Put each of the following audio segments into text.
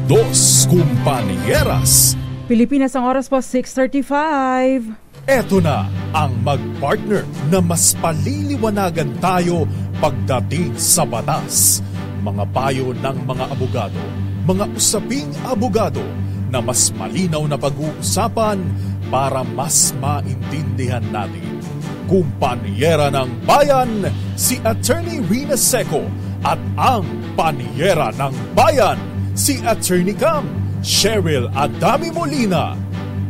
Dos Compañeras. Pilipinas, ang oras po 6:35. Eto na ang mag-partner na mas paliliwanagan tayo pagdating sa batas. Mga payo ng mga abogado, mga usaping abogado na mas malinaw na pag-uusapan para mas maintindihan natin. Kumpanyera ng Bayan, si Attorney Rina Seco, at ang Panyera ng Bayan, si Attorney Cam Cheryl Adami Molina.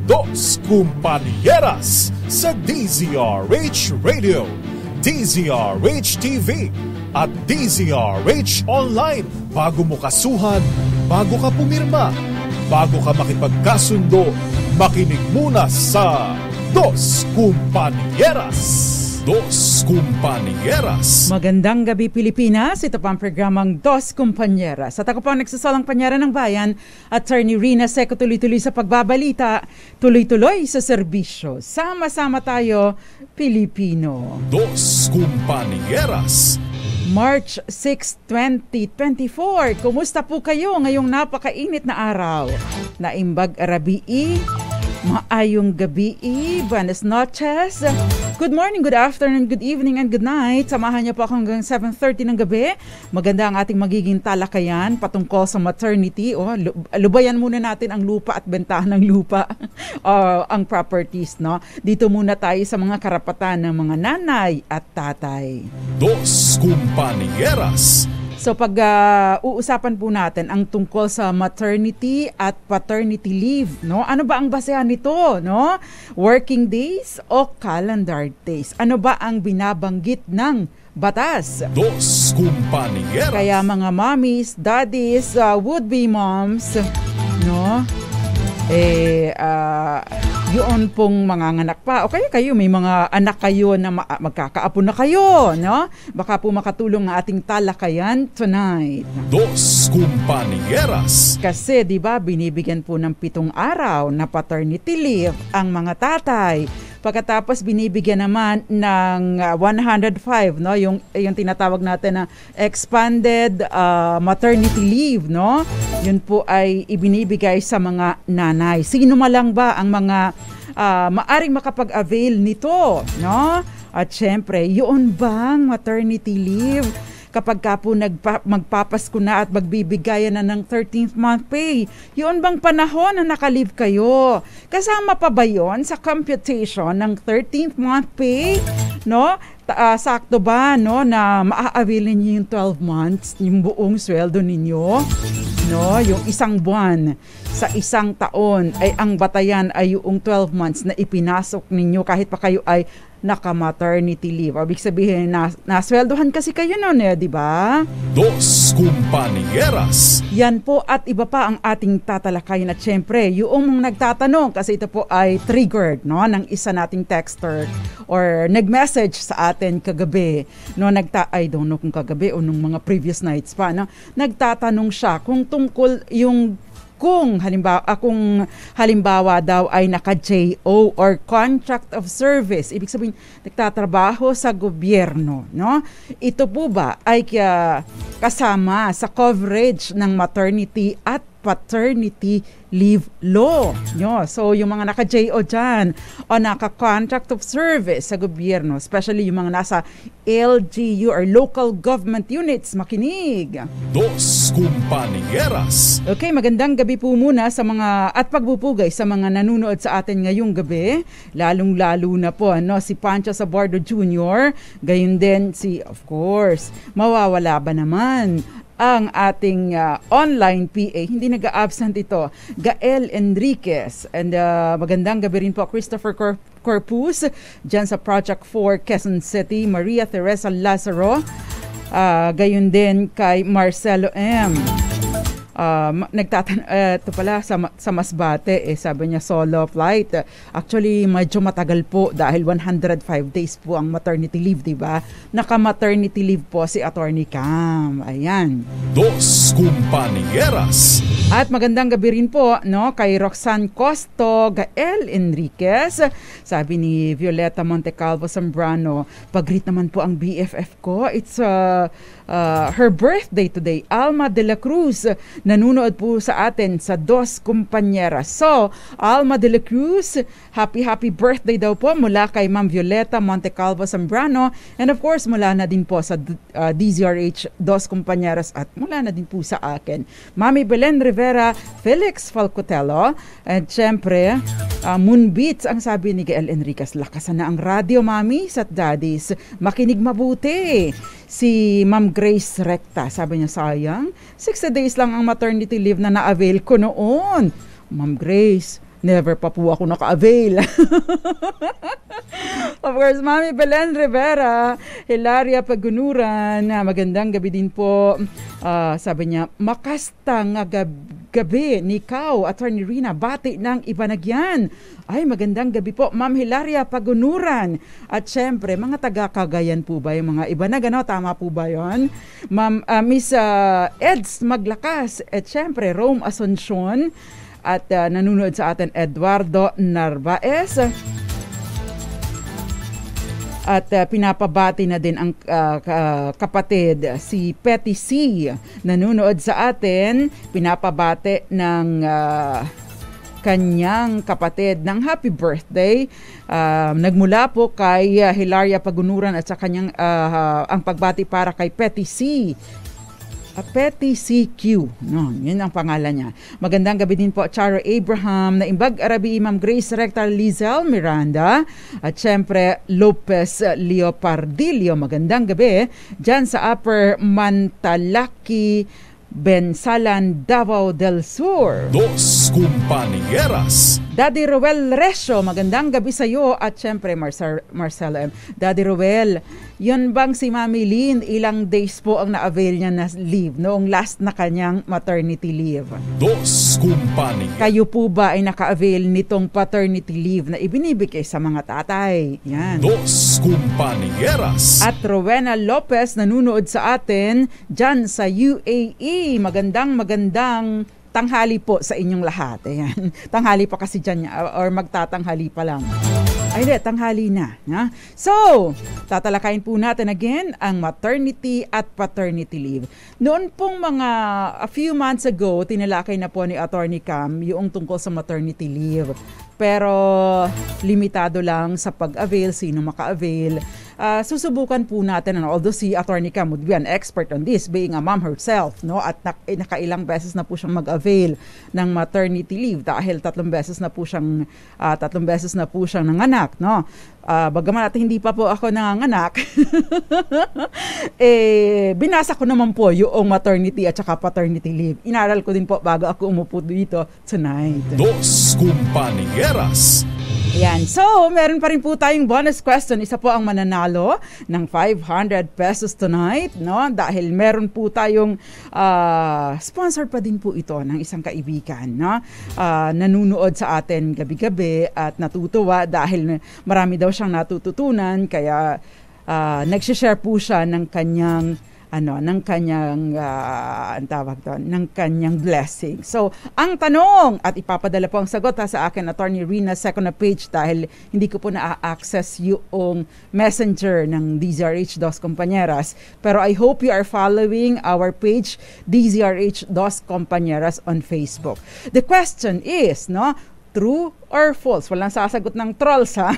Dos Compañeras sa DZRH Radio, DZRH TV at DZRH Online. Bago mo kasuhan, bago ka pumirma, bago ka makipagkasundo, makinig muna sa Dos Compañeras. Dos Compañeras. Magandang gabi, Pilipinas. Ito pa ang programang Dos Compañeras. At ako po ang nagsasalang Panyera ng Bayan, Attorney Rina Seco, tuloy-tuloy sa pagbabalita, tuloy-tuloy sa serbisyo. Sama-sama tayo, Pilipino. Dos Compañeras. March 6, 2024. Kumusta po kayo ngayong napakainit na araw? Naimbag arabii, maayong gabi, buenas noches. Good morning, good afternoon, good evening, and good night. Samahan niyo po ako hanggang 7:30 ng gabi. Maganda ang ating magiging talakayan patungkol sa maternity. Lubayan muna natin ang lupa at bentahan ng lupa. Ang properties, no? Dito muna tayo sa mga karapatan ng mga nanay at tatay. Dos Compañeras. So uusapan po natin ang tungkol sa maternity at paternity leave, no? Ano ba ang basehan nito, no? Working days o calendar days? Ano ba ang binabanggit ng batas? Dos Compañeras. Kaya mga mommies, daddies, would-be moms, no? Yun pong mga anak pa. O kaya kayo, may mga anak kayo na magkakaapo na kayo, no? Baka po makatulong ang ating talakayan tonight. Dos Compañeras. Kasi, di ba, binibigyan po ng 7 araw na paternity leave ang mga tatay. Pagkatapos binibigyan naman ng 105, no? Yung tinatawag natin na expanded maternity leave, no? Yun po ay ibinibigay sa mga nanay. Sino malang ba ang mga maaring makapag-avail nito, no? At syempre, yun bang maternity leave? Kapag ka po magpapasko na at magbibigayan na ng 13th month pay, yun bang panahon na nakalive kayo? Kasama pa ba yun sa computation ng 13th month pay? No? Sakto ba, no, na maa-avail niyo yung 12 months, yung buong sweldo ninyo? No, yung isang buwan sa isang taon ay ang batayan ay yung 12 months na ipinasok ninyo kahit pa kayo ay naka-maternity leave. Ibig sabihin, nasweldohan kasi kayo noon, di ba? Dos Compañeras. Yan po at iba pa ang ating tatalakayin at syempre, yung nagtatanong kasi ito po ay triggered, no, ng isa nating texter or nag-message sa atin kagabi, no, I don't know kung kagabi o nung mga previous nights pa, no, nagtatanong siya kung tungkol kung halimbawa daw ay naka-JO or contract of service, ibig sabihin nagtatrabaho sa gobyerno, no? Ito po ba ay kasama sa coverage ng maternity at paternity leave law, no? So yung mga naka-JO dyan o naka-contract of service sa gobyerno, especially yung mga nasa LGU or local government units, makinig. Dos Compañeras. Okay, magandang gabi po muna sa mga at pagpupugay sa mga nanonood sa atin ngayong gabi, lalong-lalo na po si Pancho Sabordo Jr., gayon din of course, mawawala ba naman ang ating online PA, hindi nag-absent ito, Gael Enriquez. And magandang gabi rin po Christopher Corpus, dyan sa Project 4 Quezon City, Maria Teresa Lazaro, gayon din kay Marcelo M. Ito pala sa Masbate, sabi niya solo flight. Actually, medyo matagal po dahil 105 days po ang maternity leave, di ba? Naka-maternity leave po si Attorney Cam. Ayan. Dos Compañeras. At magandang gabi rin po, no, kay Roxanne Costo, Gael Enriquez. Sabi ni Violeta Montecalvo Zambrano, pag-greet naman po ang BFF ko. It's her birthday today. Alma de la Cruz, nanunood po sa atin sa Dos Compañeras. So, Alma de la Cruz, happy birthday daw po mula kay Ma'am Violeta Montecalvo Zambrano, and of course mula na din po sa DZRH Dos Compañeras at mula na din po sa akin. Mami Belen Rivera, Felix Falcotello, at syempre Moonbeats, ang sabi ni Gael Enriquez, lakasan na ang radyo, mamis at daddies, makinig mabuti. Si Ma'am Grace Recta, sabi niya, sayang 60 days lang ang maternity leave na na-avail ko noon. Ma'am Grace, never pa po ako naka-avail. Of course, Mami Belen Rivera, Hilaria Pagunuran, magandang gabi din po. Sabi niya, makastang gabi ni Kao, Attorney Rina, bati ng Ibanagyan. Ay, magandang gabi po, Ma'am Hilaria Pagunuran. At syempre, mga taga-Cagayan po ba yung mga Ibanag, ano? Tama po ba yun? Ma'am, Miss Eds Maglakas, at syempre, Rome Asuncion, at nanonood sa atin Eduardo Narvaez. At pinapabati na din ang kapatid, si Petty C, nanonood sa atin, pinapabati ng kanyang kapatid ng happy birthday. Nagmula po kay Hilaria Pagunuran at sa kanyang ang pagbati para kay Petty C. Petty CQ, no, yun ang pangalan niya. Magandang gabi din po, Charo Abraham, Naimbag Arabi, Ma'am Grace Recta, Lizelle Miranda, at syempre Lopez Leopardillo. Magandang gabi dyan sa Upper Mantalaki, Bensalan, Davao del Sur. Dos Compañeras. Daddy Roel Resyo, magandang gabi sa iyo, at syempre Marcelo M. Daddy Roel, yun bang si Mami Lynn, ilang days po ang na-avail niya na leave noong last na kanyang maternity leave? Dos Compañeras. Kayo po ba ay naka-avail nitong paternity leave na ibinibigay sa mga tatay? Yan. Dos Compañeras. At Rowena Lopez, nanunood sa atin dyan sa UAE. Magandang tanghali po sa inyong lahat. Ayan. Tanghali pa kasi dyan or magtatanghali pa lang. Ay, hindi, tanghali na. Ha? So, tatalakayin po natin again ang maternity at paternity leave. Noon pong a few months ago, tinalakay na po ni Attorney Cam yung tungkol sa maternity leave. Pero limitado lang sa pag-avail, sino maka-avail. Susubukan po natin, although si Attorney Cam would be an expert on this, being a mom herself, no? At nakailang beses na po siyang mag-avail ng maternity leave dahil tatlong beses na po siyang nanganak, no? Bagaman at hindi pa po ako nanganganak, binasa ko naman po yung maternity at saka paternity leave. Inaral ko din po bago ako umupo dito tonight. Dos Compañeras. Yan. So, meron pa rin po tayong bonus question. Isa po ang mananalo ng 500 pesos tonight, no? Dahil meron po tayong sponsor pa din po ito ng isang kaibigan, no? Nanunood sa atin gabi-gabi at natutuwa dahil marami daw siyang natututunan, kaya nag-share po siya ng kanyang blessing. So, ang tanong, at ipapadala po ang sagot sa akin, Attorney Rina, second na page, dahil hindi ko po na-access yung messenger ng DZRH Dos Compañeras. Pero I hope you are following our page, DZRH Dos Compañeras on Facebook. The question is, no, true or false? Walang sasagot ng trolls, ha?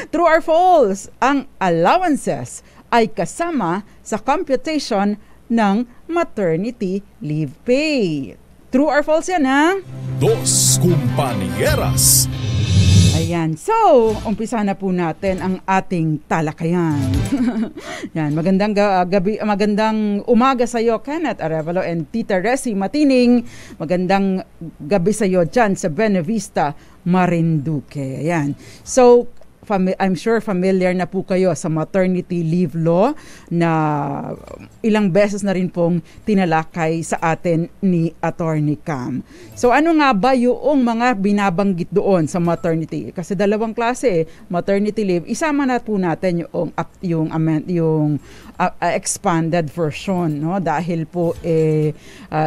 True or false? Ang allowances ay kasama sa computation ng maternity leave pay. True or false yan, ha? Dos Compañeras. Ayan. So, umpisa na po natin ang ating talakayan. Yan. Magandang umaga sa iyo, Kenneth Arevalo and Tita Resi Matining. Magandang gabi sa iyo dyan sa Benavista, Marinduque. Ayan. So, I'm sure familiar na po kayo sa maternity leave law na ilang beses na rin pong tinalakay sa atin ni Attorney Cam. So ano nga ba yung mga binabanggit doon sa maternity? Kasi dalawang klase, maternity leave. Isama na po natin yung expanded version, no? Dahil po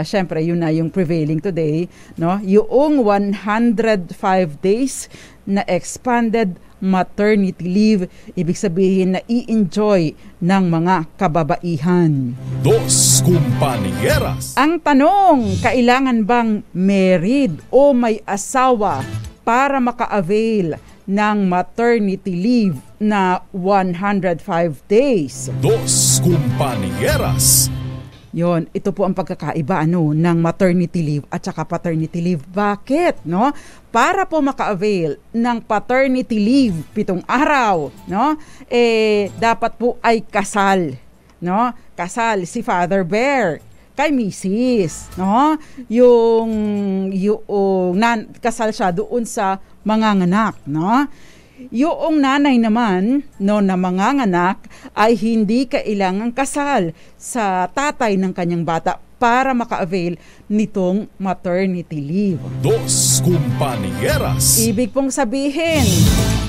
syempre yun na yung prevailing today, no? Yung 105 days na expanded maternity leave. Ibig sabihin na i-enjoy ng mga kababaihan. Dos Compañeras. Ang tanong, kailangan bang married o may asawa para maka-avail ng maternity leave na 105 days? Dos Compañeras. Yon, ito po ang pagkakaiba ng maternity leave at saka paternity leave. Bakit, no? Para po maka-avail ng paternity leave 7 araw, no? Dapat po ay kasal, no? Kasal si Father Bear kay Mrs., no? Kasal siya doon sa manganganak, no? Yung nanay naman na manganganak ay hindi kailangang kasal sa tatay ng kanyang bata para maka-avail nitong maternity leave. Dos Compañeras. Ibig pong sabihin,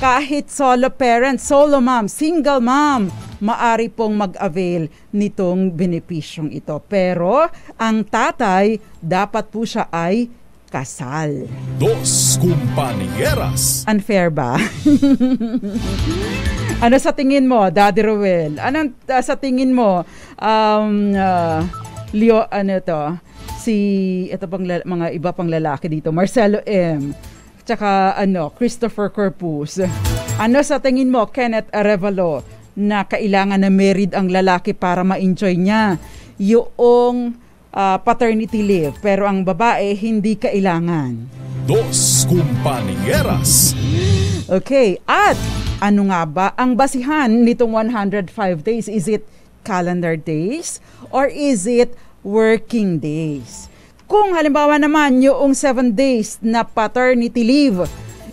kahit solo parent, solo mom, single mom, maari pong mag-avail nitong benepisyong ito. Pero ang tatay, dapat po siya ay kasal. Dos Compañeras. Unfair ba? Ano sa tingin mo, Daddy Ruel? Ano sa tingin mo, Leo, ito pang mga iba pang lalaki dito, Marcelo M. Tsaka Christopher Corpus. Ano sa tingin mo, Kenneth Arevalo, na kailangan na married ang lalaki para ma-enjoy niya yung paternity leave, pero ang babae hindi kailangan? Dos Compañeras. Okay, at ano nga ba ang basihan nitong 105 days? Is it calendar days or is it working days? Kung halimbawa naman yung 7 days na paternity leave,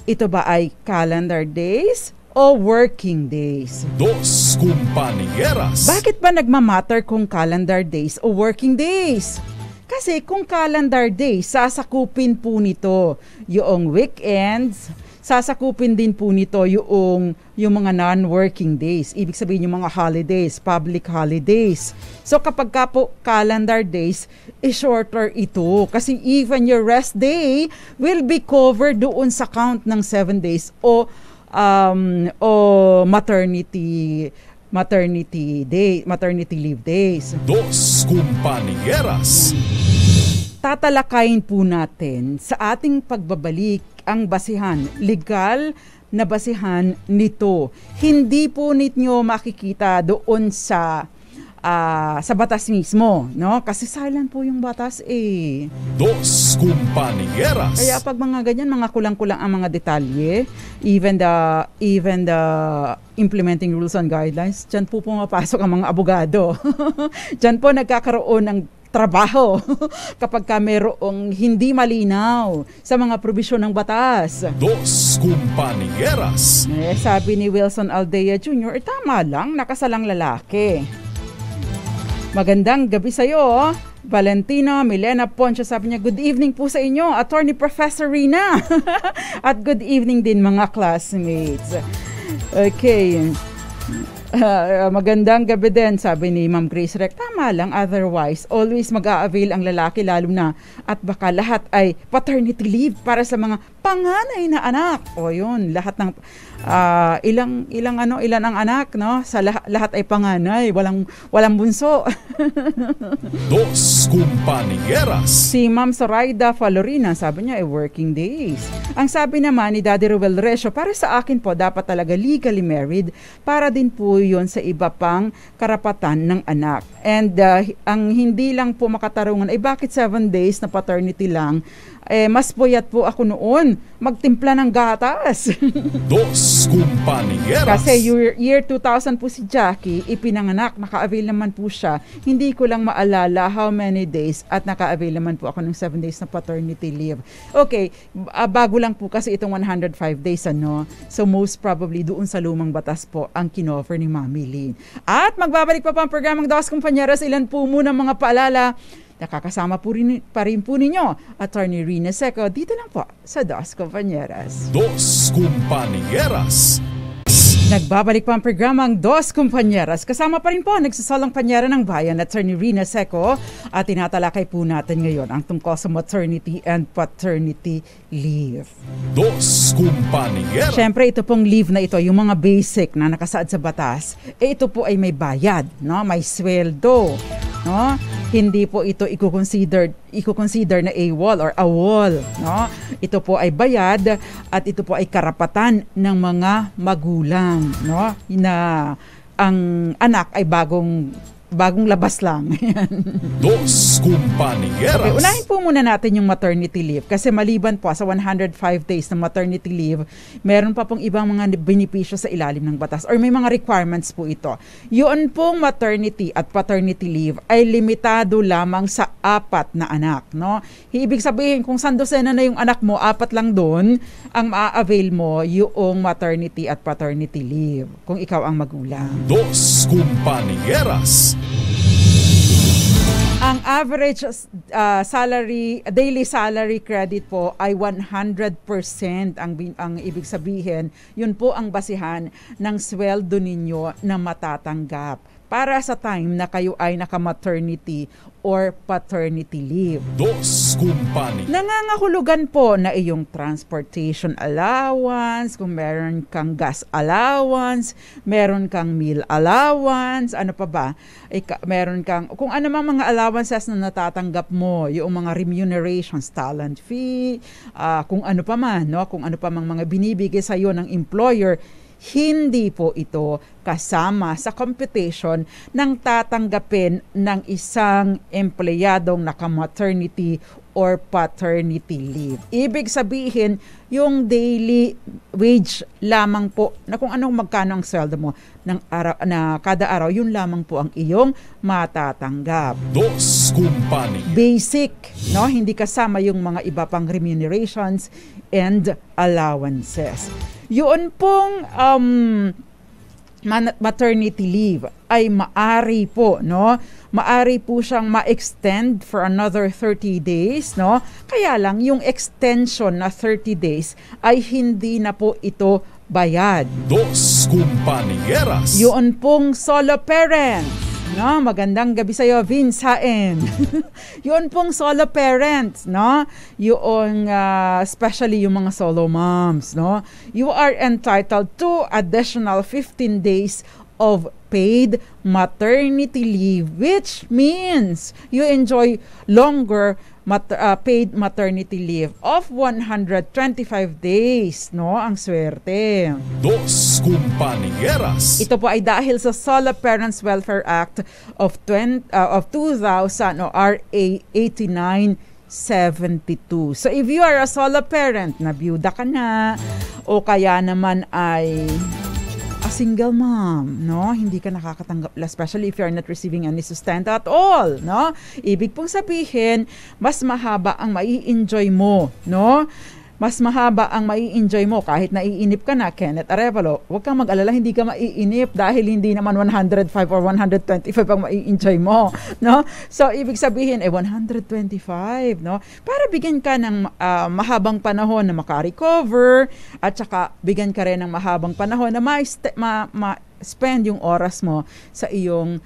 ito ba ay calendar days o working days? Dos Compañeras. Bakit ba nagmamatter kung calendar days o working days? Kasi kung calendar days, sasakupin po nito yung weekends, sasakupin din po nito yung mga non-working days. Ibig sabihin yung mga holidays, public holidays. So kapag ka po calendar days, shorter ito. Kasi even your rest day will be covered doon sa count ng 7 days o maternity leave days. Dos Compañeras. Tatalakayin po natin sa ating pagbabalik ang basihan, legal na basihan nito. Hindi po ninyo makikita doon sa batas mismo, no? Kasi silent po yung batas eh. Dos Compañeras. Kaya pag mga ganyan, mga kulang-kulang ang mga detalye, even the implementing rules and guidelines, dyan po pumapasok ang mga abogado. Dyan po nagkakaroon ng trabaho kapag ka mayroong hindi malinaw sa mga probisyon ng batas. Dos Compañeras. Sabi ni Wilson Aldea Jr., tama lang, nakasalang lalaki. Magandang gabi sa iyo, Valentino Milena Poncho. Sabi niya, good evening po sa inyo, Attorney Professor Rina. At good evening din mga classmates. Okay. Magandang gabi din, sabi ni Ma'am Grace Rec. Tama lang, otherwise, always mag-a-avail ang lalaki, lalo na at baka lahat ay paternity leave para sa mga panganay na anak. O yun, lahat ng ilan ang anak, no? Sa lahat ay panganay, walang bunso. Dos Compañeras. Si Ma'am Zoraida Falorina, sabi niya ay working days. Ang sabi naman ni Daddy Ruel Resio, para sa akin po dapat talaga legally married para din po yon sa iba pang karapatan ng anak. And ang hindi lang po makatarungan ay bakit 7 days na paternity lang? Mas puyat po ako noon magtimpla ng gatas. Dos Compañeras. Kasi year 2000 po si Jackie ipinanganak, naka-avail naman po siya. Hindi ko lang maalala how many days at naka-avail naman po ako ng 7 days na paternity leave. Okay, bago lang po kasi itong 105 days So most probably doon sa lumang batas po ang kinoffer ni Mami Lynn. At magbabalik pa ang programang Dos Compañeras. Ilan po muna mga paalala. Nakakasama pa rin po ninyo, Attorney Rina Seco, dito lang po sa Dos Compañeras. Dos Compañeras. Nagbabalik pa ang programang Dos Kumpanyeras. Kasama pa rin po ang nagsasalang panyera ng bayan, Attorney Rina Seco, at tinatalakay po natin ngayon ang tungkol sa maternity and paternity leave. Dos Kumpanyeras. Siyempre, ito pong leave na ito, yung mga basic na nakasaad sa batas, ito po ay may bayad, no? May sweldo, no? Hindi po ito i-consider na AWOL or AWOL, no? Ito po ay bayad at ito po ay karapatan ng mga magulang, no? Na ang anak ay bagong labas lang. Dos Kumpanyeras. Okay, unahin po muna natin yung maternity leave kasi maliban po sa 105 days na maternity leave, meron pa pong ibang mga benepisyo sa ilalim ng batas or may mga requirements po ito. Yun pong maternity at paternity leave ay limitado lamang sa 4 na anak, no? Ibig sabihin kung sandosena na yung anak mo, 4 lang doon ang maa-avail mo yung maternity at paternity leave kung ikaw ang magulang. Dos Kumpanyeras. Ang average daily salary credit po ay 100% ang ibig sabihin. Yun po ang basihan ng sweldo ninyo na matatanggap para sa time na kayo ay naka-maternity or paternity leave. Dos Kumpanyeras. Nangangahulugan po na iyong transportation allowance, kung meron kang gas allowance, meron kang meal allowance, ano pa ba? Meron kang, kung ano mang mga allowances na natatanggap mo, yung mga remunerations, talent fee, kung ano pa man, no? Kung ano pa mang mga binibigay sa iyo ng employer, hindi po ito kasama sa computation ng tatanggapin ng isang empleyadong naka-maternity or paternity leave. Ibig sabihin, yung daily wage lamang po, na kung anong magkano ang sweldo mo ng araw, na kada araw, yun lamang po ang iyong matatanggap. Dos Kumpanyeras. Basic, no? Hindi kasama yung mga iba pang remunerations and allowances. Yun pong maternity leave ay maari po, no? Maari po siyang ma-extend for another 30 days, no? Kaya lang yung extension na 30 days ay hindi na po ito bayad. Dos Kumpanyeras. Yun pong solo parents, no? Magandang gabi sa iyo, Vince Haen. Yun pong solo parents, no? Yung especially yung mga solo moms, no? You are entitled to additional 15 days of paid maternity leave, which means you enjoy longer paid maternity leave of 125 days, no? Ang swerte. Dos Kumpanyeras. Ito po ay dahil sa Solo Parents Welfare Act of 2000 o RA 8972. So if you are a solo parent, na byuda ka na o kaya naman ay a single mom, no? Hindi ka nakakatanggap, especially if you are not receiving any sustento at all, no? Ibig pong sabihin, mas mahaba ang mai-enjoy mo, no? Mas mahaba ang mai-enjoy mo kahit naiinip ka na, Kenneth Arevalo. Huwag kang mag-alala, hindi ka maiinip dahil hindi naman 105 or 125 ang mai-enjoy mo, no? So, ibig sabihin, 125, no? Para bigyan ka ng mahabang panahon na makarecover at saka bigyan ka rin ng mahabang panahon na spend yung oras mo sa iyong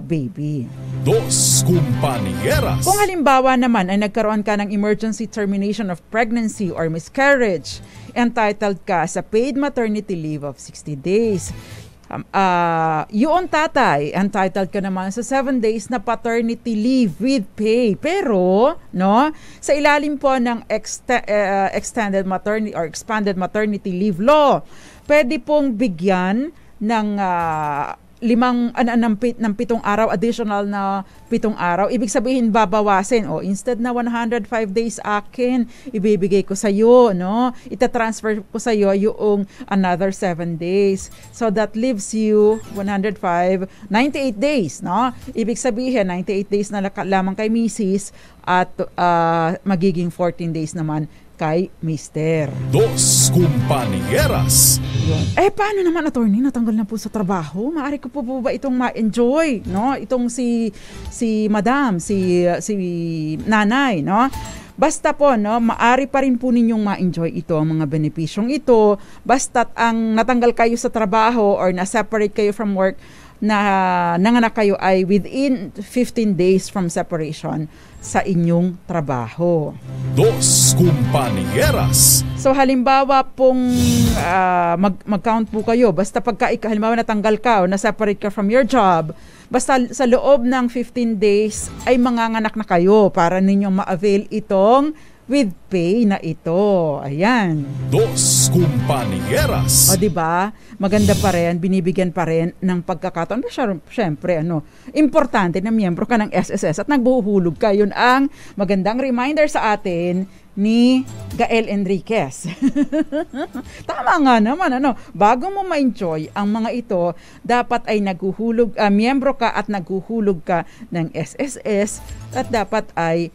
baby. Dos Kumpanyeras. Kung halimbawa naman ay nagkaroon ka ng emergency termination of pregnancy or miscarriage, entitled ka sa paid maternity leave of 60 days. Yung tatay, entitled ka naman sa 7 days na paternity leave with pay. Pero, no, sa ilalim po ng extended maternity or expanded maternity leave law, pwede pong bigyan ng 7 araw, additional na 7 araw. Ibig sabihin, babawasin. Instead na 105 days akin, ibibigay ko sa iyo, no? Ita-transfer ko sa iyo yung another 7 days. So that leaves you 98 days, no? Ibig sabihin, 98 days na lamang kay Mrs. at magiging 14 days naman kay Mr. Dos Kumpanyeras. Paano naman, attorney? Natanggal na po sa trabaho. Maaari ko po ba itong ma-enjoy, no? Itong si madam, si nanay, no? Basta po, no, maari pa rin po ninyong ma-enjoy ito, ang mga benepisyong ito, basta't ang natanggal kayo sa trabaho or na-separate kayo from work, na nanganak kayo ay within 15 days from separation sa inyong trabaho. Dos Compañeras. So halimbawa pong mag-count po kayo, basta pagka halimbawa natanggal ka o na-separate ka from your job, basta sa loob ng 15 days ay manganganak na kayo para ninyong ma-avail itong with pay na ito. Ayan. Dos Compañeras. O diba? Maganda pa rin, binibigyan pa rin ng pagkakataon. Siyempre, importante na miyembro ka ng SSS at nagbuhulog ka. Yun ang magandang reminder sa atin ni Gael Enriquez. Tama nga naman, bago mo ma-enjoy ang mga ito, dapat ay miyembro ka at naghuhulog ka ng SSS at dapat ay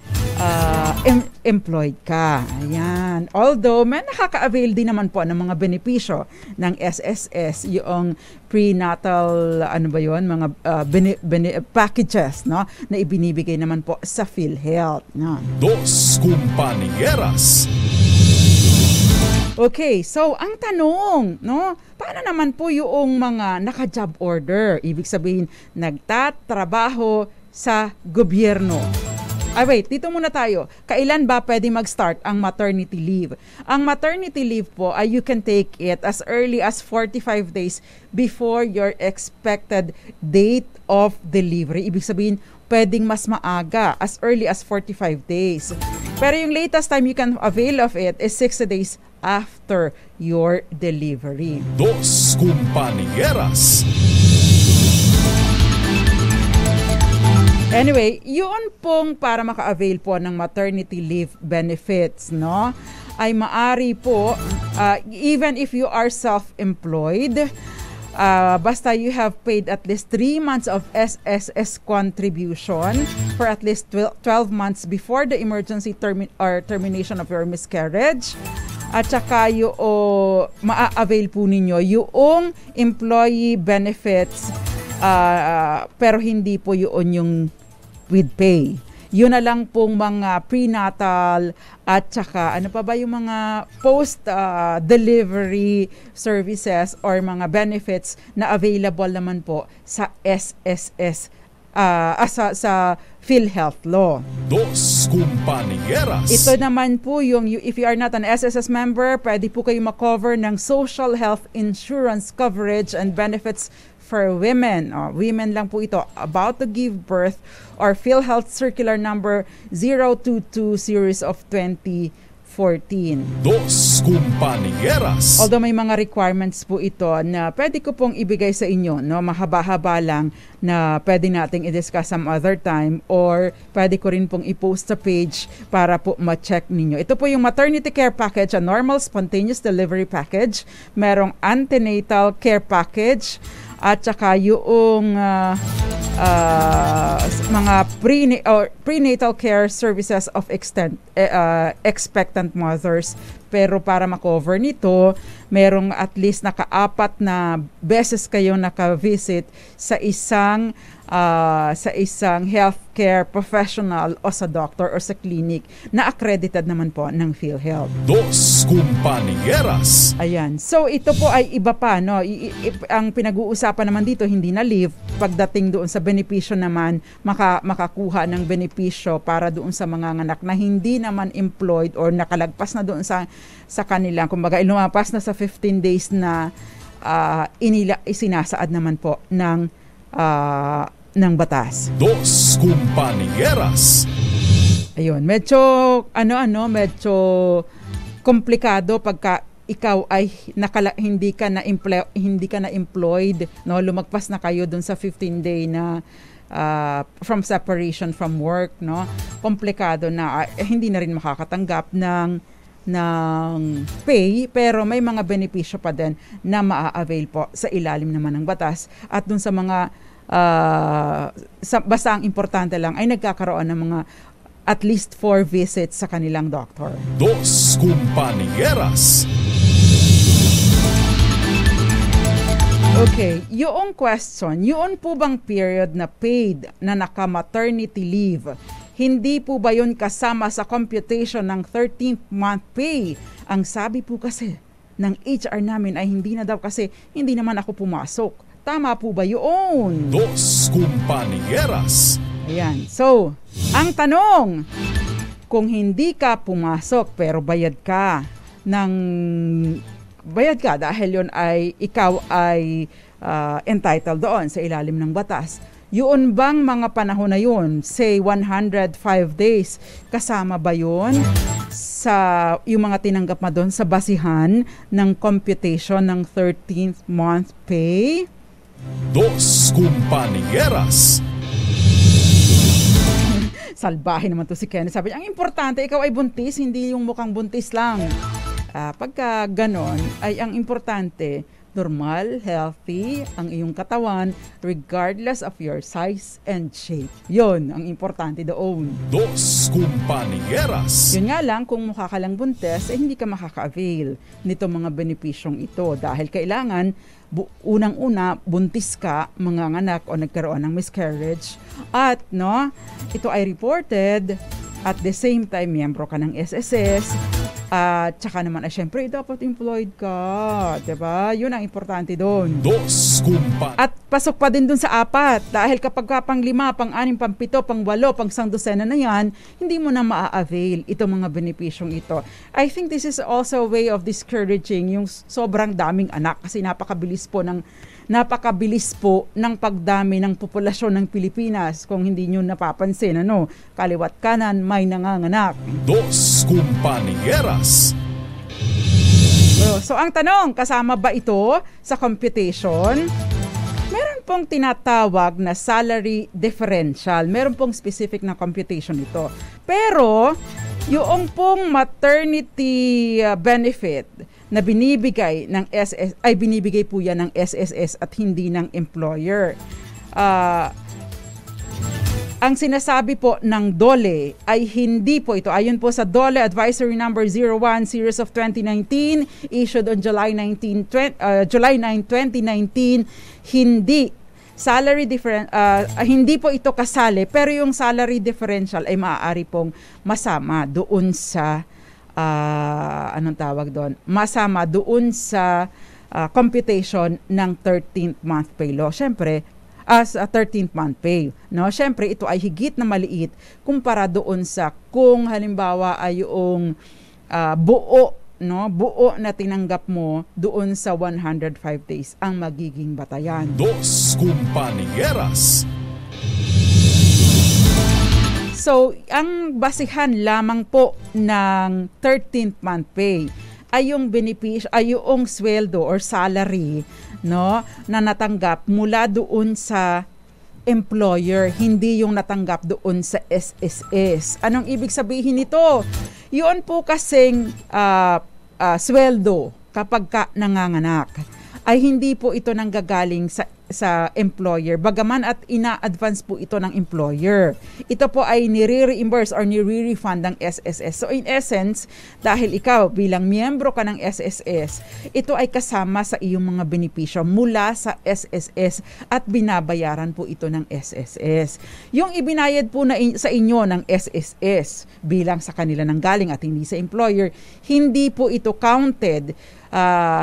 employed ka. Ayan. Although, may nakaka-avail din naman po ng mga benepisyo ng SSS, yung prenatal, mga packages, no, na ibinibigay naman po sa PhilHealth. No? Dos Compañeras. Okay, so ang tanong, no, paano naman po yung mga naka-job order? Ibig sabihin, nagtatrabaho sa gobyerno. Wait, dito muna tayo. Kailan ba pwede mag-start ang maternity leave? Ang maternity leave po ay you can take it as early as 45 days before your expected date of delivery. Ibig sabihin, pwedeng mas maaga, as early as 45 days. Pero yung latest time you can avail of it is 60 days after your delivery. Dos Compañeras. Anyway, yun pong para maka-avail po ng maternity leave benefits, no? Ay maari po, even if you are self-employed, basta you have paid at least 3 months of SSS contribution for at least 12 months before the emergency termination of your miscarriage. At saka yung ma-avail po ninyo yung employee benefits, pero hindi po yun yung with pay. Yun na lang pong mga prenatal at saka ano pa ba yung mga post-delivery services or mga benefits na available naman po sa SSS, sa PhilHealth Law. Dos Compañeras. Ito naman po yung, if you are not an SSS member, pwede po kayo makover ng social health insurance coverage and benefits for women. Women lang po ito about to give birth or PhilHealth Circular Number 022 Series of 2014. Dos Compañeras. Although may mga requirements po ito na pwede ko pong ibigay sa inyo, no, mahaba-haba lang na pwede nating i-discuss some other time or pwede ko rin pong i-post sa page para po ma-check ninyo. Ito po yung maternity care package, a normal spontaneous delivery package, merong antenatal care package, at saka yung mga prenatal care services of expectant mothers. Pero para makover nito, merong at least naka-4 na beses kayo naka-visit sa isang healthcare professional o sa doctor o sa clinic na accredited naman po ng PhilHealth. Dos Compañeras. Ayan. So ito po ay iba pa, no? Ang pinag-uusapan naman dito hindi na leave. Pagdating doon sa benepisyo naman, makakuha ng benepisyo para doon sa mga anak na hindi naman employed or nakalagpas na doon sa kanilang, kumbaga lumapas na sa 15 days na isinasaad naman po ng batas. Dos Compañeras. Ayun, medyo medyo komplikado pagka ikaw ay hindi ka na employed, no, lumagpas na kayo dun sa 15-day na from separation from work, no. Komplikado na hindi na rin makakatanggap ng pay, pero may mga benepisyo pa din na maa-avail po sa ilalim naman ng batas. At dun sa mga basta ang importante lang ay nagkakaroon ng mga at least 4 visits sa kanilang doctor. Dos Compañeras. Okay, yung question, yun po bang period na paid na naka-maternity leave, Hindi po ba yun kasama sa computation ng 13th month pay? Ang sabi po kasi ng HR namin ay hindi na daw kasi hindi naman ako pumasok. Tama po ba yun? Dos Compañeras. Ayan. So, ang tanong, kung hindi ka pumasok pero bayad ka dahil yun ay ikaw ay entitled doon sa ilalim ng batas. Yun bang mga panahon na yun, say 105 days, kasama ba yun sa yung mga tinanggap mo doon sa basihan ng computation ng 13th month pay? Dos Compañeras. Salbahe naman to si Kenneth. Sabi niya, ang importante, ikaw ay buntis, hindi yung mukhang buntis lang. Pagka ganon, ay ang importante, normal, healthy, ang iyong katawan, regardless of your size and shape. Yun, ang importante doon. Dos Compañeras. Yun nga lang, kung mukha ka lang buntis, hindi ka makaka-avail nito mga benepisyong ito dahil kailangan, unang-una, buntis ka, manganganak o nagkaroon ng miscarriage at ito ay reported at the same time, miyembro ka ng SSS. At saka naman, syempre, dapat employed ka. Diba? Yun ang importante doon. Dos Compañeras. At pasok pa din doon sa 4. Dahil kapag ka pang 5, pang 6, pang 7, pang 8, pang 100 na yan, hindi mo na maa-avail itong mga benepisyong ito. I think this is also a way of discouraging yung sobrang daming anak kasi napakabilis po ng pagdami ng populasyon ng Pilipinas. Kung hindi nyo napapansin, kaliwat kanan, may nanganganak. Dos Compañeras. So, ang tanong, kasama ba ito sa computation? Meron pong tinatawag na salary differential. Meron pong specific na computation ito. Pero, yung pong maternity benefit na binibigay ng SSS, ay binibigay po yan ng SSS at hindi ng employer. Ang sinasabi po ng DOLE ay hindi po ito. Ayon po sa DOLE Advisory Number 01 Series of 2019 issued on July 9, 2019, hindi po ito kasali, pero yung salary differential ay maaari pong masama doon sa masama doon sa computation ng 13th month pay law. Syempre, as a 13th month pay. Syempre, ito ay higit na maliit kumpara doon sa kung halimbawa ay yung buo na tinanggap mo doon sa 105 days ang magiging batayan. Dos Compañeras. So, ang basihan lamang po ng 13th month pay ay yung benepisyo, ay yung sweldo or salary na natanggap mula doon sa employer, hindi yung natanggap doon sa SSS. Anong ibig sabihin nito? Yun po kasing sweldo kapag ka nanganganak ay hindi po ito nanggagaling sa employer, bagaman at ina-advance po ito ng employer. Ito po ay nire-reimburse or nire-refund ng SSS. So in essence, dahil ikaw bilang miyembro ka ng SSS, ito ay kasama sa iyong mga benepisyo mula sa SSS at binabayaran po ito ng SSS. Yung ibinayad po sa inyo ng SSS bilang sa kanila nanggaling at hindi sa employer, hindi po ito counted,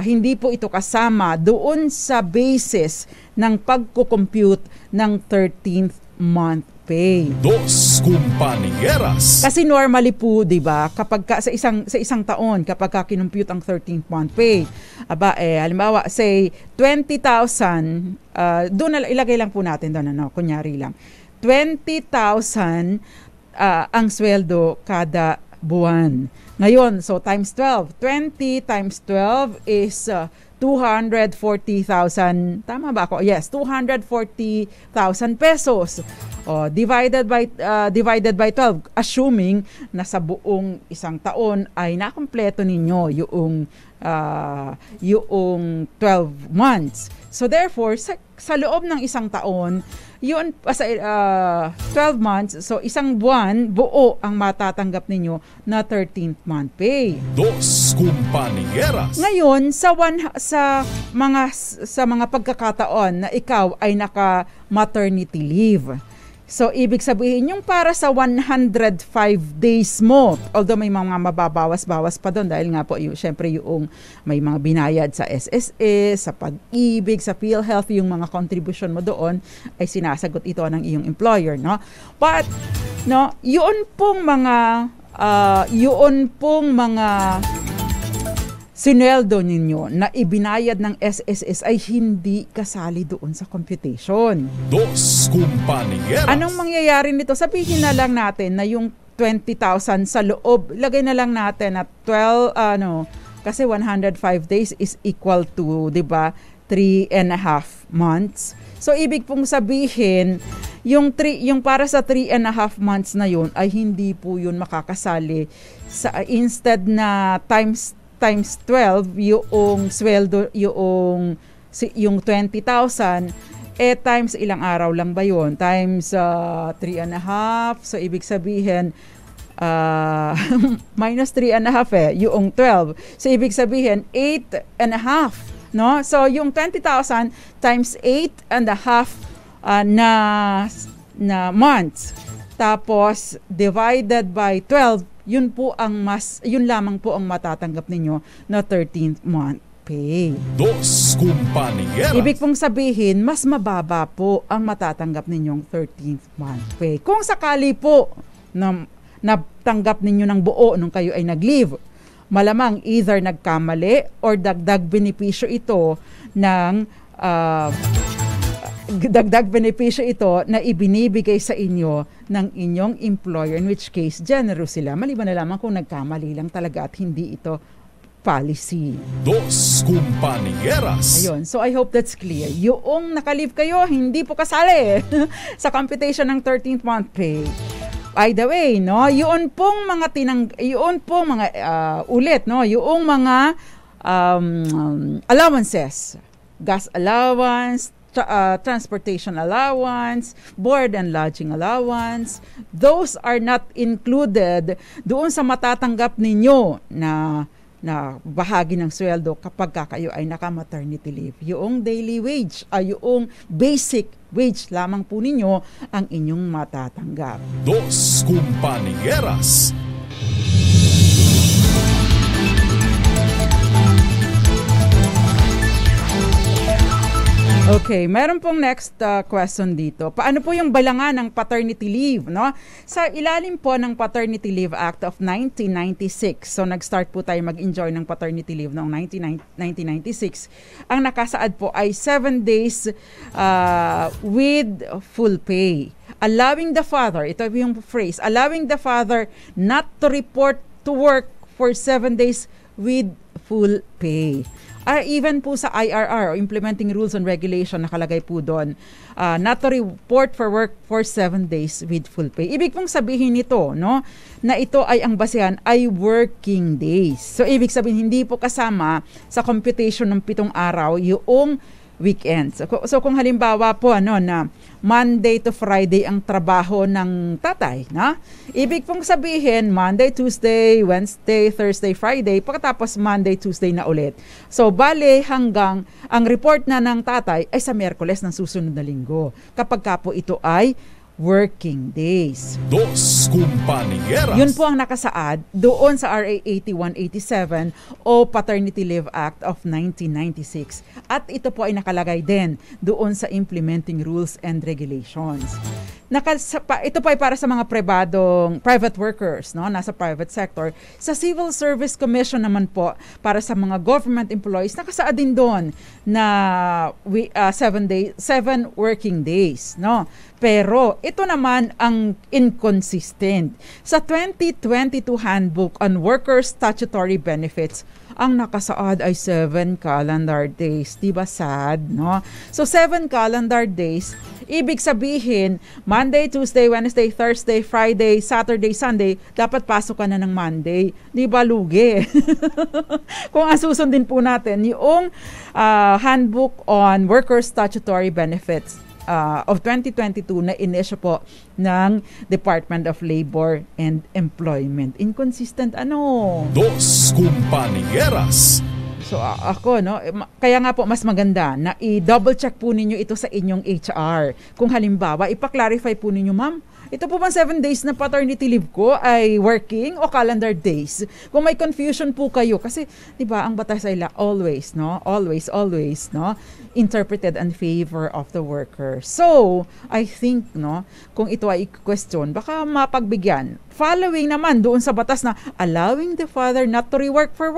hindi po ito kasama doon sa basis ng pagko-compute ng 13th month pay. Dos Compañeras. Kasi normally po, 'di ba, kapag sa isang taon kapag kinumpute ang 13th month pay, halimbawa say 20,000, doon na ilagay lang po natin doon kunyari lang. 20,000 ang sweldo kada buwan. Ngayon, so times 12. 20 times 12 is 240,000. Tama ba ako? Yes, 240,000 pesos. Divided by 12, assuming na sa buong isang taon ay nakumpleto ninyo yung 12 months. So therefore, sa loob ng isang taon, yun sa 12 months, so isang buwan, buo ang matatanggap ninyo na 13th month pay. Dos Compañeras. Ngayon, sa mga pagkakataon na ikaw ay naka-maternity leave, So, ibig sabihin, yung para sa 105 days mo, although may mga mababawas-bawas pa doon dahil nga po, syempre yung may mga binayad sa SSS, sa Pag-ibig, sa PhilHealth, yung mga contribution mo doon ay sinasagot ito ng iyong employer, no? But, no, yun pong mga sinweldo ninyo na ibinayad ng SSS ay hindi kasali doon sa computation. Dos Compañeras. Anong mangyayari nito? Sabihin na lang natin na yung 20,000 sa loob, lagay na lang natin at 12, kasi 105 days is equal to, di ba, 3.5 months. So, ibig pong sabihin, yung para sa 3.5 months na yun, ay hindi po yun makakasali sa instead na times 12 yung sweldo yung 20,000 times ilang araw lang ba yun? Times 3.5, so ibig sabihin minus 3.5 yung 12. So ibig sabihin 8.5, no? So yung 20,000 times 8.5 na months tapos divided by 12, yun lamang po ang matatanggap ninyo na 13th month pay. Dos Compañeras. Ibig pong sabihin, mas mababa po ang matatanggap ninyong 13th month pay. Kung sakali po na natanggap ninyo ng buo nung kayo ay nag-leave, malamang either nagkamali or dagdag benepisyo ito ng na ibinibigay sa inyo ng inyong employer, in which case generous sila, maliban na lamang kung nagkamali lang talaga at hindi ito policy. Dos Compañeras. Ayun, so I hope that's clear. Yung nakalive kayo, hindi po kasali sa computation ng 13th month pay. By the way, no, yun pong mga ulit, no, yung mga allowances, gas allowance, transportation allowance, board and lodging allowance, those are not included doon sa matatanggap ninyo na bahagi ng sweldo kapag kayo ay naka-maternity leave. Yung daily wage, yung basic wage lamang po ninyo ang inyong matatanggap. Dos Compañeras. Okay, meron pong next question dito. Paano po yung balangan ng paternity leave, no? Sa ilalim po ng Paternity Leave Act of 1996, so nag-start po tayo mag-enjoy ng paternity leave noong 1996, ang nakasaad po ay 7 days with full pay. Allowing the father, ito yung phrase, allowing the father not to report to work for 7 days with full pay. Even po sa IRR, Implementing Rules and Regulation, nakalagay po doon, not to report for work for 7 days with full pay. Ibig pong sabihin nito, no, na ito ay ang basehan ay working days. So, ibig sabihin, hindi po kasama sa computation ng 7 araw yung weekends. So kung halimbawa po na Monday to Friday ang trabaho ng tatay, na ibig pong sabihin Monday, Tuesday, Wednesday, Thursday, Friday, pagkatapos Monday, Tuesday na ulit. So bale hanggang ang report na ng tatay ay sa Miyerkules ng susunod na linggo, kapag ka po ito ay working days. Dos Compañeras. Yun po ang nakasaad doon sa RA 8187 o Paternity Leave Act of 1996. At ito po ay nakalagay din doon sa Implementing Rules and Regulations. Ito po ay para sa mga private workers, no, nasa private sector. Sa Civil Service Commission naman po, para sa mga government employees, nakasaad din doon na 7 working days, no. Pero ito naman ang inconsistent. Sa 2022 Handbook on Workers' Statutory Benefits, ang nakasaad ay 7 calendar days. Diba sad, no? So 7 calendar days, ibig sabihin, Monday, Tuesday, Wednesday, Thursday, Friday, Saturday, Sunday, dapat pasok ka na ng Monday. Diba lugi? Kung asusundin po natin, yung Handbook on Workers' Statutory Benefits of 2022 na inisyo po ng Department of Labor and Employment. Inconsistent ano? Dos Compañeras. So ako, no, kaya nga po mas maganda na i-double check po ninyo ito sa inyong HR. Kung halimbawa, ipa-clarify po ninyo, ma'am, ito po bang 7 days na paternity leave ko ay working o calendar days? Kung may confusion po kayo, kasi 'di ba ang batas ay always, no? Always, no? Interpreted in favor of the worker. So, I think, no, kung ito ay question, baka mapagbigyan. Following naman doon sa batas na allowing the father not to report for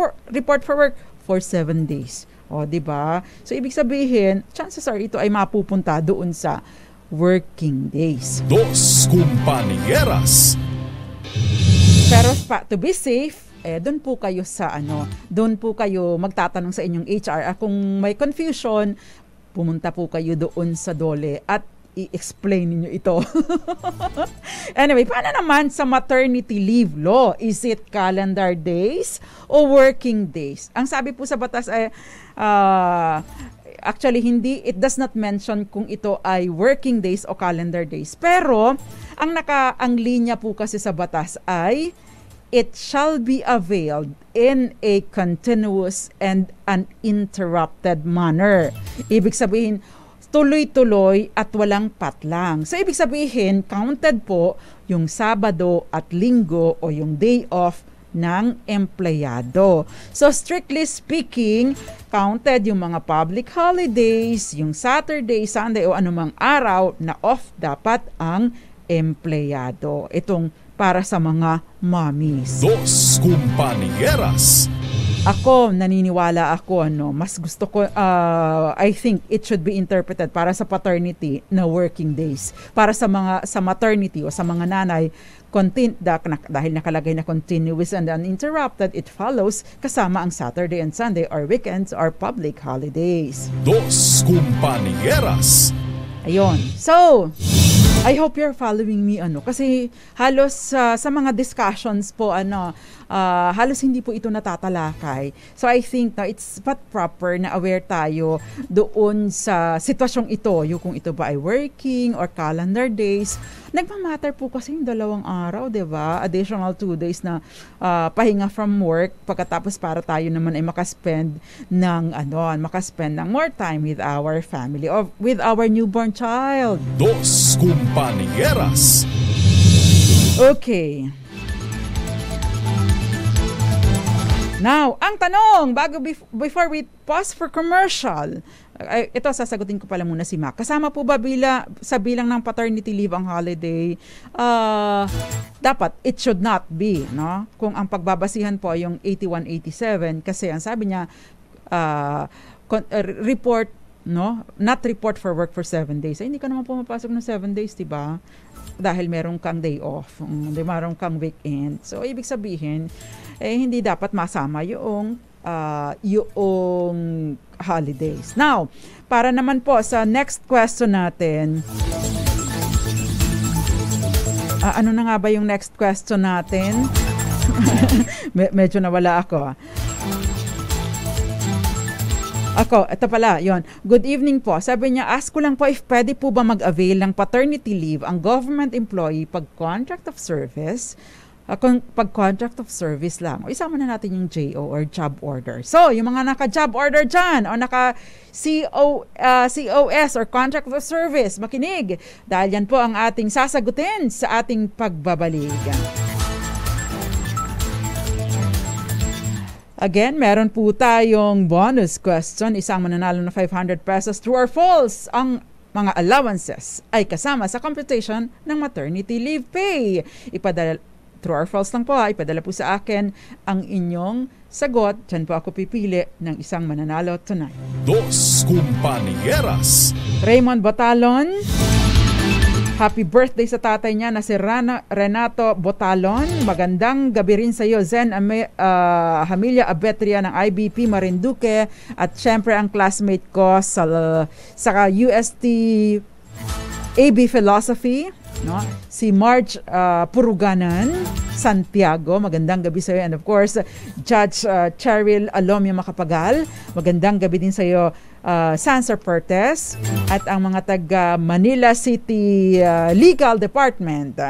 work for 7 days. O, 'di ba? So, ibig sabihin, chances are ito ay mapupunta doon sa working days. Dos Compañeras. Pero to be safe, doon po kayo doon po kayo magtatanong sa inyong HR. Kung may confusion, pumunta po kayo doon sa DOLE at i-explain niyo ito. Anyway, paano naman sa maternity leave law? Is it calendar days o working days? Ang sabi po sa batas ay actually, it does not mention kung ito ay working days o calendar days. Pero, ang linya po kasi sa batas ay, it shall be availed in a continuous and uninterrupted manner. Ibig sabihin, tuloy-tuloy at walang patlang. So, ibig sabihin, counted po yung Sabado at Linggo o yung day off ng empleyado. So strictly speaking, counted yung mga public holidays, yung Saturday, Sunday o anumang araw na off dapat ang empleyado. Itong para sa mga mommies. Dos Compañeras. Ako, naniniwala ako, mas gusto ko, I think it should be interpreted para sa paternity na working days. Para sa maternity o sa mga nanay, dahil nakalagay na continuous and uninterrupted, it follows kasama ang Saturday and Sunday or weekends or public holidays. Dos Compañeras. Ayun. So, I hope you're following me, kasi halos sa mga discussions po, halos hindi po ito natatalakay. So I think it's but proper na aware tayo doon sa sitwasyong ito, yung kung ito ba ay working or calendar days. Nagmamatter po kasi yung 2 araw, 'di ba? Additional 2 days na pahinga from work, pagkatapos para tayo naman ay makaspend ng more time with our family or with our newborn child. Dos Compañeras. Okay. Now, ang tanong, before we pause for commercial, ito sasagutin ko pala muna si Mac. Kasama po ba sa bilang ng paternity leave ang holiday? Dapat, it should not be, no? Kung ang pagbabasihan po yung 8187, kasi ang sabi niya, report, no? Not report for work for 7 days. Hindi ka naman pumapasok ng 7 days, diba? Dahil meron kang day off, meron kang weekend. So, ibig sabihin, hindi dapat masama yung holidays. Now, para naman po sa next question natin, ano na nga ba yung next question natin? Medyo nawala ako. Ito pala, yon. Good evening po. Sabi niya, ask ko lang po if pwede po ba mag-avail ng paternity leave ang government employee pag contract of service, pag contract of service lang. O isama na natin yung JO or job order. So, yung mga naka-job order dyan o naka-COS or contract of service, makinig. Dahil yan po ang ating sasagutin sa ating pagbabalik. Again, meron po tayong bonus question. Isang mananalo na 500 pesos. True or false? Ang mga allowances ay kasama sa computation ng maternity leave pay. True or false lang po ipadala po sa akin ang inyong sagot. Diyan po ako pipili ng isang mananalo tonight. Dos Compañeras. Raymond Botalon. Happy birthday sa tatay niya na si Renato Botalon. Magandang gabi rin sa iyo, Zen Hamilia Abetria ng IBP Marinduque. At syempre ang classmate ko sa UST AB Philosophy, no? Si Marge Puruganan Santiago. Magandang gabi sa iyo. And of course, Judge Cheryl Alomia Macapagal. Magandang gabi din sa iyo, Sansa Pertes at ang mga taga Manila City Legal Department.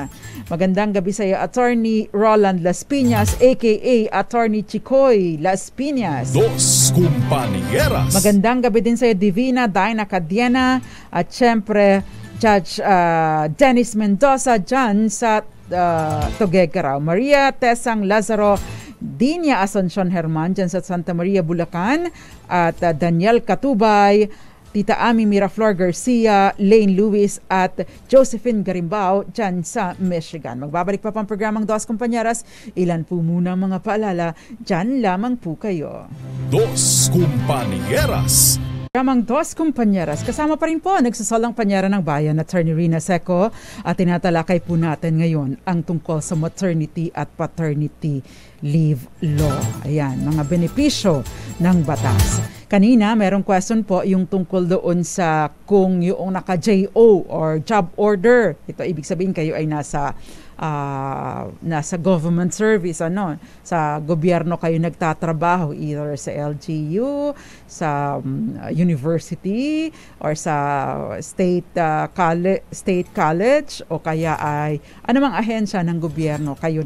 Magandang gabi sa iyo, Attorney Roland Las Piñas aka Attorney Chicoy Las Piñas. Dos Compañeras. Magandang gabi din sa iyo, Divina Daina Cadiena, at syempre Judge Dennis Mendoza dyan sa Tuguegarao. Maria Tesang Lazaro Dinia Asuncion Herman dyan sa Santa Maria, Bulacan, at Daniel Katubay, Tita Ami Miraflor Garcia, Lane Lewis at Josephine Garimbao dyan sa Michigan. Magbabalik pa pang programang Dos Compañeras. Ilan po muna mga paalala, dyan lamang po kayo. Dos Compañeras. Programang Dos Compañeras. Kasama pa rin po nagsasalang panyara ng bayan, Attorney Rina Seco, at tinatalakay po natin ngayon ang tungkol sa maternity at paternity leave law. Ayan, mga benepisyo ng batas. Kanina, merong question po yung tungkol doon sa kung yung naka-JO or job order. Ito, ibig sabihin kayo ay nasa government service, sa gobyerno kayo nagtatrabaho, either sa LGU, sa university, or sa state college, o kaya ay anumang ahensya ng gobyerno kayo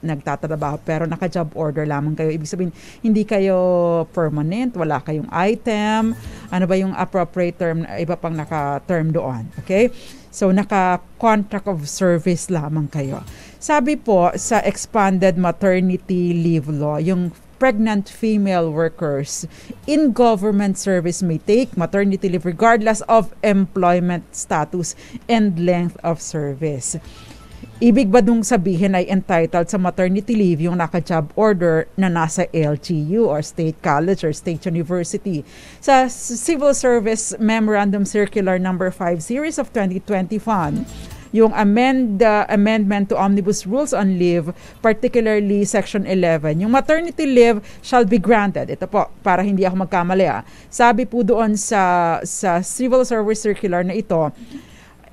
nagtatrabaho, pero naka-job order lamang kayo. Ibig sabihin, hindi kayo permanent, wala kayong item, ano ba yung appropriate term, iba pang naka-term doon. Okay? So, naka-contract of service lamang kayo. Sabi po sa expanded maternity leave law, yung pregnant female workers in government service may take maternity leave regardless of employment status and length of service. Ibig ba dong sabihin ay entitled sa maternity leave yung naka-job order na nasa LGU or State College or State University? Sa Civil Service Memorandum Circular Number 5 Series of 2021, yung amendment to Omnibus Rules on Leave, particularly Section 11, yung maternity leave shall be granted. Ito po, para hindi ako magkamali. Sabi po doon sa Civil Service Circular na ito,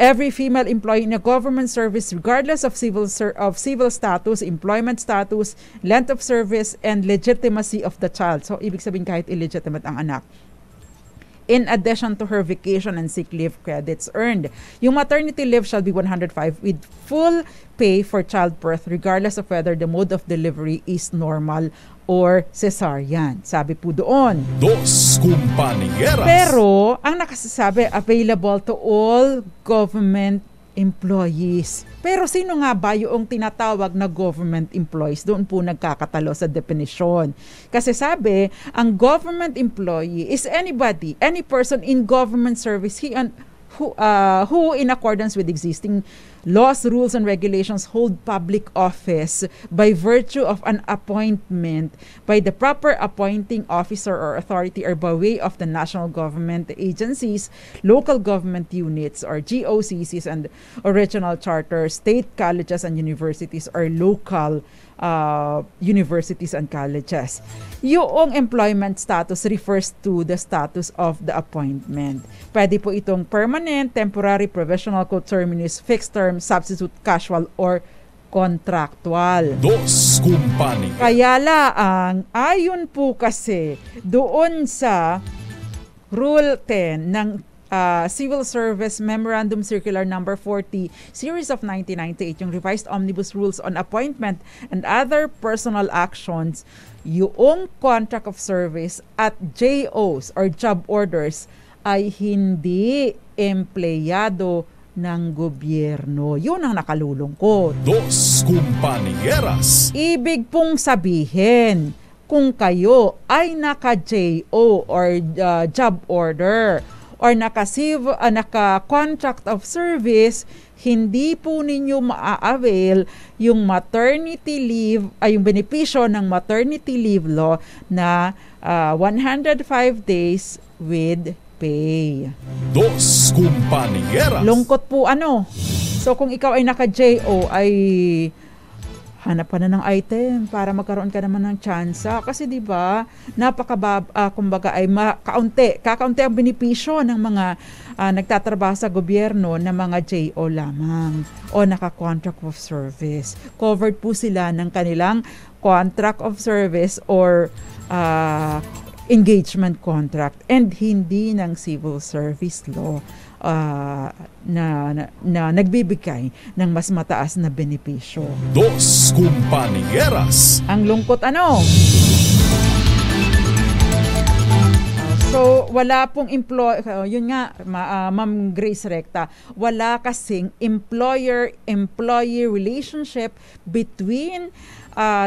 every female employee in a government service, regardless of civil status, employment status, length of service, and legitimacy of the child. So, ibig sabihin kahit illegitimate ang anak. In addition to her vacation and sick leave credits earned, yung maternity leave shall be 105 with full pay for childbirth regardless of whether the mode of delivery is normal or cesarean. Sabi po doon. Dos Compañeras. Pero, ang nakasasabi, available to all government employees. Pero sino nga ba yung tinatawag na government employees? Doon po nagkakatalo sa definition. Kasi sabi, ang government employee is anybody, any person in government service who in accordance with existing laws, rules, and regulations hold public office by virtue of an appointment by the proper appointing officer or authority or by way of the national government agencies, local government units or GOCCs and original charters, state colleges and universities or local universities and colleges. Yung employment status refers to the status of the appointment. Pwede po itong permanent, temporary, provisional, coterminous, fixed term, substitute, casual, or contractual. Dos Compañeras. Kaya laang, ayon po kasi doon sa Rule 10 ng Civil Service Memorandum Circular Number 40, Series of 1998, yung Revised Omnibus Rules on Appointment and Other Personal Actions, yung contract of service at JOs or job orders ay hindi empleyado ng gobyerno. Yun ang nakalulungkot. Dos Compañeras. Ibig pong sabihin, kung kayo ay naka-JO or job order or naka-contract of service, hindi po ninyo maa-avail yung maternity leave, ay yung benepisyo ng maternity leave law na 105 days with pay. Dos Compañeras. Lungkot po So kung ikaw ay naka-JO ay hanap ka na ng item para magkaroon ka naman ng tsansa. Kasi di ba kumbaga ay kakaunti ang benepisyo ng mga nagtatrabaho sa gobyerno na mga JO lamang o naka-contract of service. Covered po sila ng kanilang contract of service or engagement contract and hindi ng civil service law na nagbibigay ng mas mataas na benepisyo. Dos Compañeras. Ang lungkot So, wala pong yun nga, Ma'am Grace Recta, wala kasing employer-employee relationship between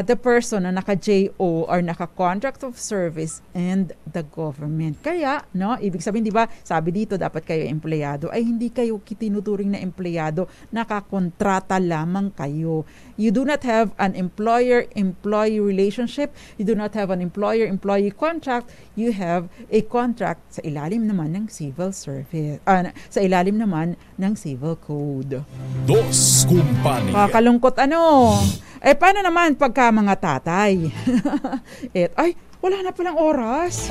the person na naka-JO or naka-contract of service and the government. Kaya, ibig sabihin, di ba, sabi dito, dapat kayo empleyado, ay hindi kayo tinuturing na empleyado, nakakontrata lamang kayo. You do not have an employer-employee relationship. You do not have an employer-employee contract. You have a contract sa ilalim naman ng civil service, sa ilalim naman ng civil code. Dos Compañeras. Kakalungkot paano naman pagka mga tatay? Wala na palang oras.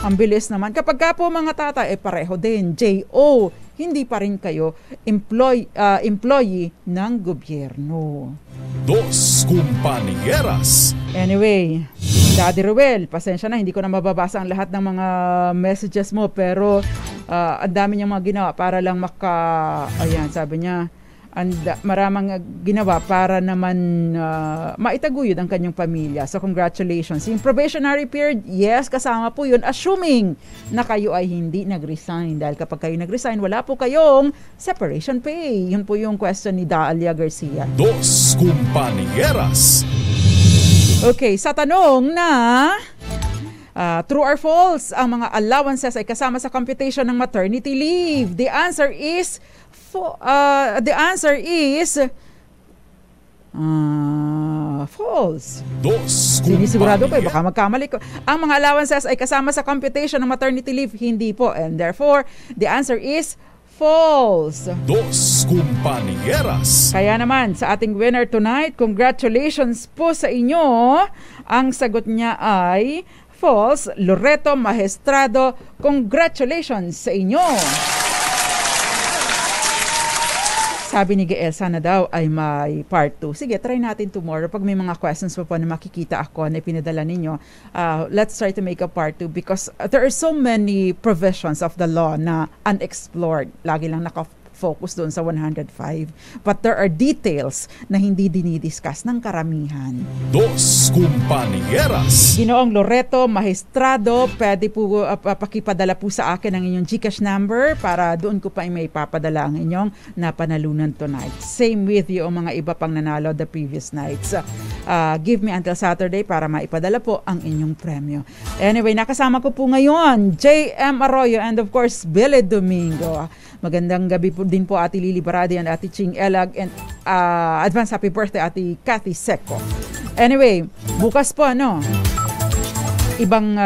Ang bilis naman. Kapag ka po mga tatay, pareho din. JO, hindi pa rin kayo employee ng gobyerno. Dos Compañeras. Anyway, Daddy Ruel, pasensya na, hindi ko na mababasa ang lahat ng mga messages mo, pero ang dami niyang mga ginawa para lang sabi niya, maraming ginawa para naman maitaguyod ang kanyang pamilya. So congratulations. Yung probationary period, yes, kasama po yun, assuming na kayo ay hindi nag-resign. Dahil kapag kayo nag-resign, wala po kayong separation pay. Yun po yung question ni Dahlia Garcia. Dos Compañeras. Okay, sa tanong na true or false, ang mga allowances ay kasama sa computation ng maternity leave. The answer is false. Sinisigurado ko, baka magkamali ko. Ang mga allowances ay kasama sa computation ng maternity leave, hindi po. And therefore, the answer is false. Dos Compañeras. Kaya naman, sa ating winner tonight, congratulations po sa inyo. Ang sagot niya ay false. Loreto Maestrado, congratulations sa inyo. Sabi ni Gael, sana daw ay may part 2. Sige, try natin tomorrow. Pag may mga questions po na makikita ako na pinadala ninyo, let's try to make a part 2 because there are so many provisions of the law na unexplored. Lagi lang focus doon sa 105. But there are details na hindi dinidiscuss ng karamihan. Dos Compañeras. Ginoong Loreto Maestrado, pwede po pakipadala po sa akin ang inyong GCash number para doon ko pa may papadala ang inyong napanalunan tonight. Same with you ang mga iba pang nanalo the previous nights. Give me until Saturday para maipadala po ang inyong premyo. Anyway, nakasama ko po ngayon J.M. Arroyo and of course Billy Domingo. Magandang gabi po din po Ate Lily Baradi and Ate Ching Elag and advance happy birthday Ate Cathy Seco. Anyway, bukas po ibang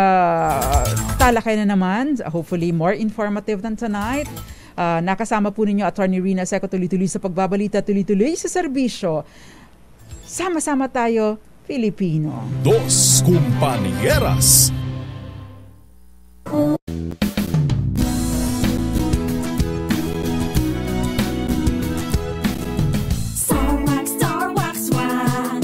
talakay na naman, hopefully more informative than tonight. Nakasama po ninyo Attorney Rina Seco, tuloy-tuloy sa pagbabalita, tuloy-tuloy sa serbisyo. Sama-sama tayo, Filipino. Dos Compañeras.